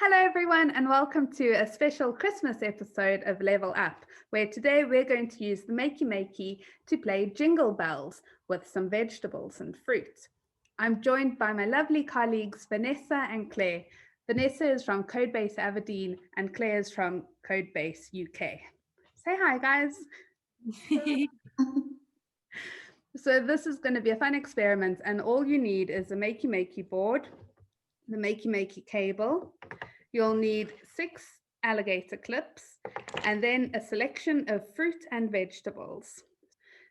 Hello everyone and welcome to a special Christmas episode of Level Up, where today we're going to use the Makey Makey to play Jingle Bells with some vegetables and fruit. I'm joined by my lovely colleagues Vanessa and Claire. Vanessa is from CodeBase Aberdeen and Claire is from CodeBase UK. Say hi guys. So this is going to be a fun experiment and all you need is a Makey Makey board, the Makey Makey cable. You'll need 6 alligator clips and then a selection of fruit and vegetables.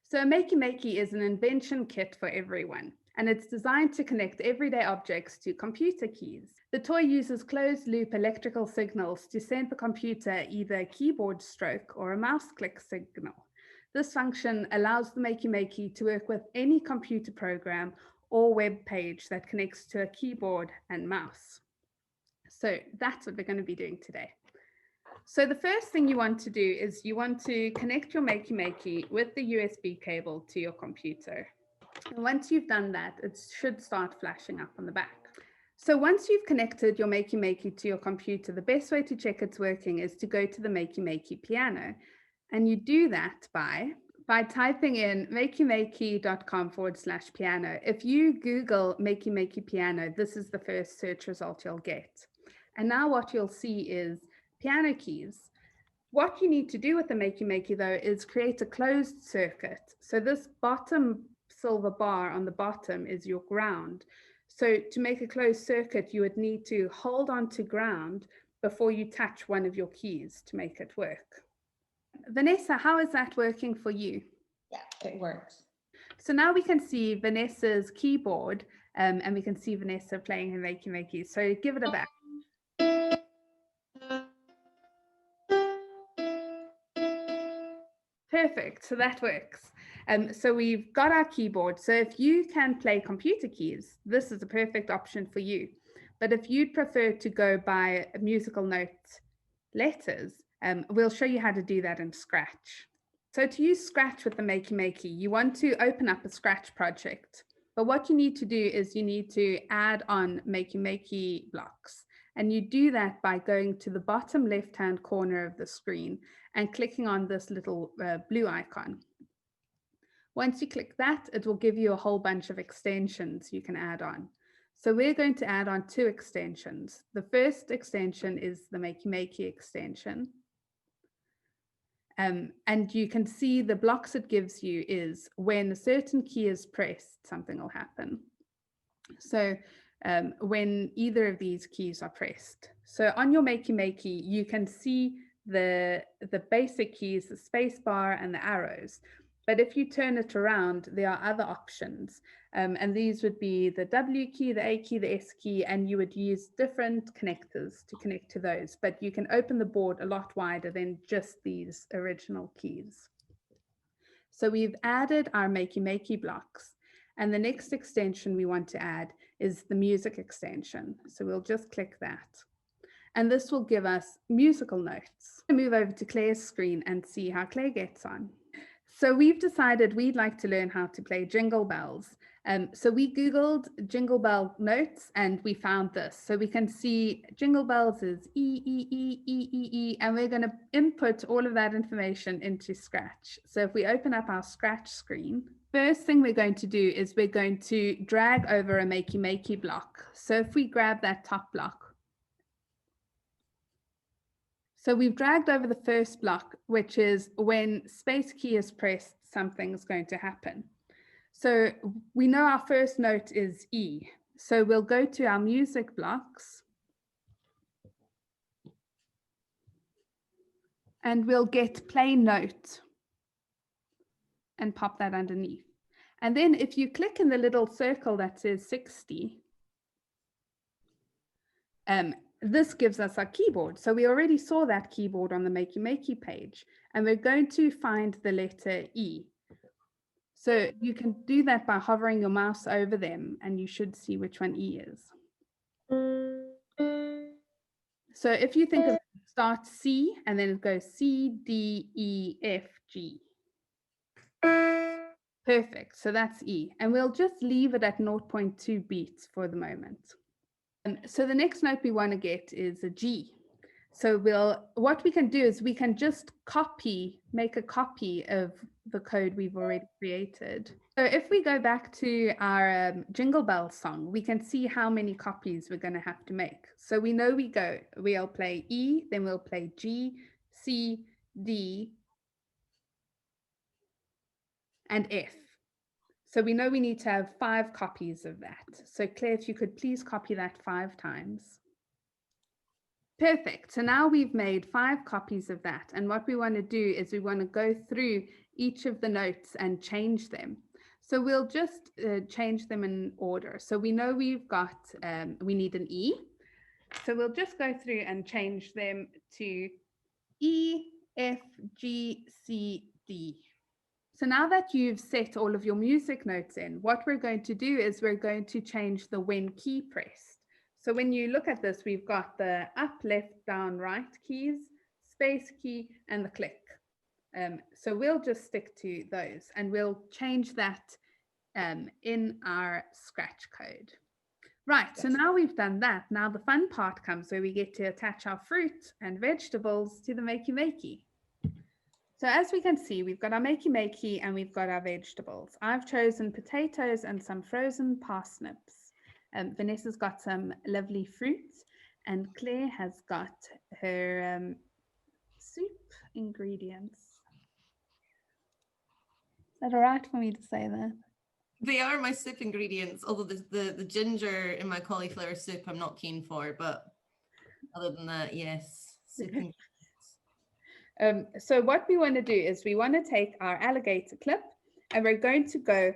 So Makey Makey is an invention kit for everyone, and it's designed to connect everyday objects to computer keys. The toy uses closed-loop electrical signals to send the computer either a keyboard stroke or a mouse click signal. This function allows the Makey Makey to work with any computer program or web page that connects to a keyboard and mouse. So that's what we're going to be doing today. So the first thing you want to do is you want to connect your Makey Makey with the USB cable to your computer. And once you've done that, it should start flashing up on the back. So once you've connected your Makey Makey to your computer, the best way to check it's working is to go to the Makey Makey piano. And you do that by typing in makeymakey.com/piano. If you Google Makey Makey piano, this is the first search result you'll get. And now what you'll see is piano keys. What you need to do with the Makey Makey though is create a closed circuit. So this bottom silver bar on the bottom is your ground. So to make a closed circuit, you would need to hold on to ground before you touch one of your keys to make it work. Vanessa, how is that working for you? Yeah, it works. So now we can see Vanessa's keyboard and we can see Vanessa playing her Makey Makey. So give it a back. Perfect, so that works. So we've got our keyboard. So if you can play computer keys, this is a perfect option for you. But if you'd prefer to go by musical note letters, we'll show you how to do that in Scratch. So to use Scratch with the Makey Makey, you want to open up a Scratch project. But what you need to do is you need to add on Makey Makey blocks. And you do that by going to the bottom left-hand corner of the screen and clicking on this little blue icon. Once you click that, it will give you a whole bunch of extensions you can add on. So we're going to add on 2 extensions. The first extension is the Makey Makey extension. And you can see the blocks it gives you is when a certain key is pressed, something will happen. So when either of these keys are pressed. So on your Makey Makey, you can see the basic keys, the space bar and the arrows. But if you turn it around, there are other options. And these would be the W key, the A key, the S key, and you would use different connectors to connect to those. But you can open the board a lot wider than just these original keys. So we've added our Makey Makey blocks. And the next extension we want to add is the music extension. So we'll just click that. And this will give us musical notes. I'll move over to Claire's screen and see how Claire gets on. So we've decided we'd like to learn how to play Jingle Bells. So we Googled Jingle Bell notes and we found this. So we can see Jingle Bells is E, E, E, E, E, E, and we're going to input all of that information into Scratch. So if we open up our Scratch screen, first thing we're going to do is we're going to drag over a Makey Makey block. So if we grab that top block, so we've dragged over the first block, which is when space key is pressed, something's going to happen. So we know our first note is E. So we'll go to our music blocks and we'll get play note and pop that underneath. And then if you click in the little circle that says 60, this gives us our keyboard. So we already saw that keyboard on the Makey Makey page, and we're going to find the letter E. So you can do that by hovering your mouse over them, and you should see which one E is. So if you think of it, start C, and then it goes C, D, E, F, G. Perfect, so that's E. And we'll just leave it at 0.2 beats for the moment. So the next note we want to get is a G. So what we can do is we can just make a copy of the code we've already created. So if we go back to our Jingle Bells song, we can see how many copies we're going to have to make. So we know we'll play E, then we'll play G, C, D, and F. So we know we need to have 5 copies of that. So Claire, if you could please copy that 5 times. Perfect. So now we've made 5 copies of that. And what we want to do is we want to go through each of the notes and change them. So we'll just change them in order. So we know we've got, we need an E. So we'll just go through and change them to E, F, G, C, D. So now that you've set all of your music notes in, what we're going to do is we're going to change the when key pressed. So when you look at this, we've got the up, left, down, right keys, space key, and the click. So we'll just stick to those and we'll change that in our Scratch code. Right, so now we've done that. Now the fun part comes where we get to attach our fruit and vegetables to the Makey Makey. So as we can see, we've got our Makey Makey and we've got our vegetables. I've chosen potatoes and some frozen parsnips. Vanessa's got some lovely fruits and Claire has got her soup ingredients. Is that all right for me to say that? They are my soup ingredients, although the ginger in my cauliflower soup I'm not keen for, but other than that, yes, soup ingredients. So what we want to do is we want to take our alligator clip and we're going to go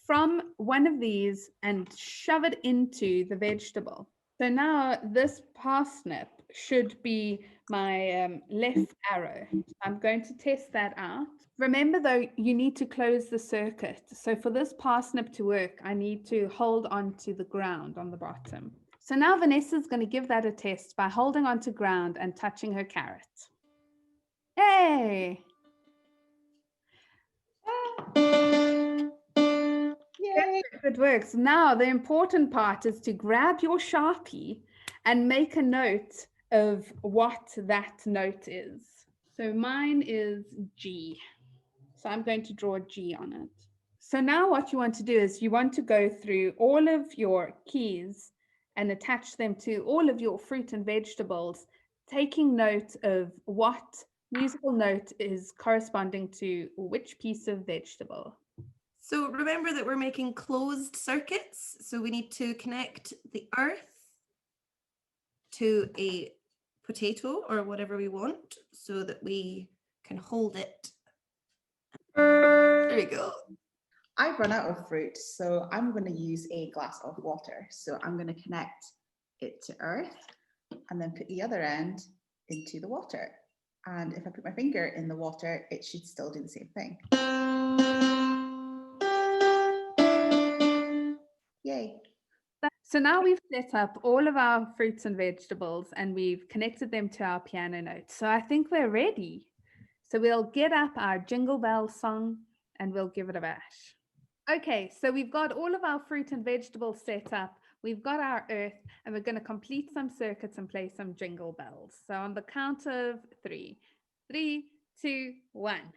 from one of these and shove it into the vegetable. So now this parsnip should be my left arrow. I'm going to test that out. Remember though, you need to close the circuit. So for this parsnip to work, I need to hold on to the ground on the bottom. So now Vanessa's going to give that a test by holding onto ground and touching her carrot. Hey! Yay! It works. Now the important part is to grab your Sharpie and make a note of what that note is. So mine is G. So I'm going to draw a G on it. So now what you want to do is you want to go through all of your keys and attach them to all of your fruit and vegetables, taking note of what musical note is corresponding to which piece of vegetable. So remember that we're making closed circuits. So we need to connect the earth to a potato or whatever we want so that we can hold it. There we go. I've run out of fruit, so I'm going to use a glass of water. So I'm going to connect it to earth and then put the other end into the water. And if I put my finger in the water, it should still do the same thing. Yay. So now we've set up all of our fruits and vegetables and we've connected them to our piano notes. So I think we're ready. So we'll get up our Jingle Bells song and we'll give it a bash. Okay, so we've got all of our fruit and vegetables set up. We've got our earth and we're going to complete some circuits and play some jingle bells. So on the count of 3, 3, 2, 1.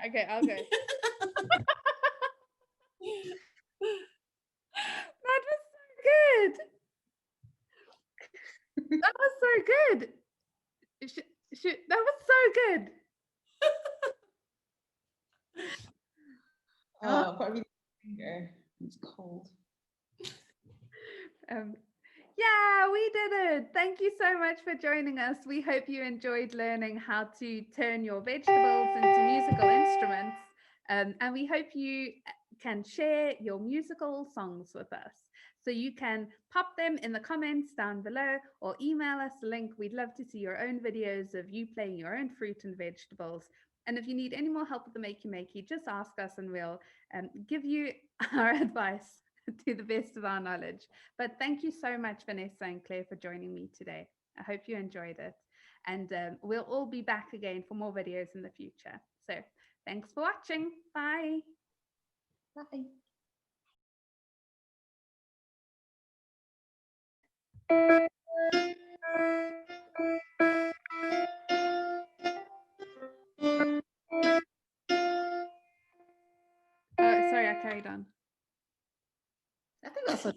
Okay, I'll go. That was so good. That was so good. That was so good. Oh, I've got a really finger. It's cold. Yeah, we did it. Thank you so much for joining us. We hope you enjoyed learning how to turn your vegetables into musical instruments. And we hope you can share your musical songs with us. So you can pop them in the comments down below or email us a link. We'd love to see your own videos of you playing your own fruit and vegetables. And if you need any more help with the Makey Makey, just ask us and we'll give you our advice to the best of our knowledge. But thank you so much, Vanessa and Claire, for joining me today. I hope you enjoyed it. And we'll all be back again for more videos in the future. So thanks for watching. Bye. Bye. Sorry, I carried on. I think that's what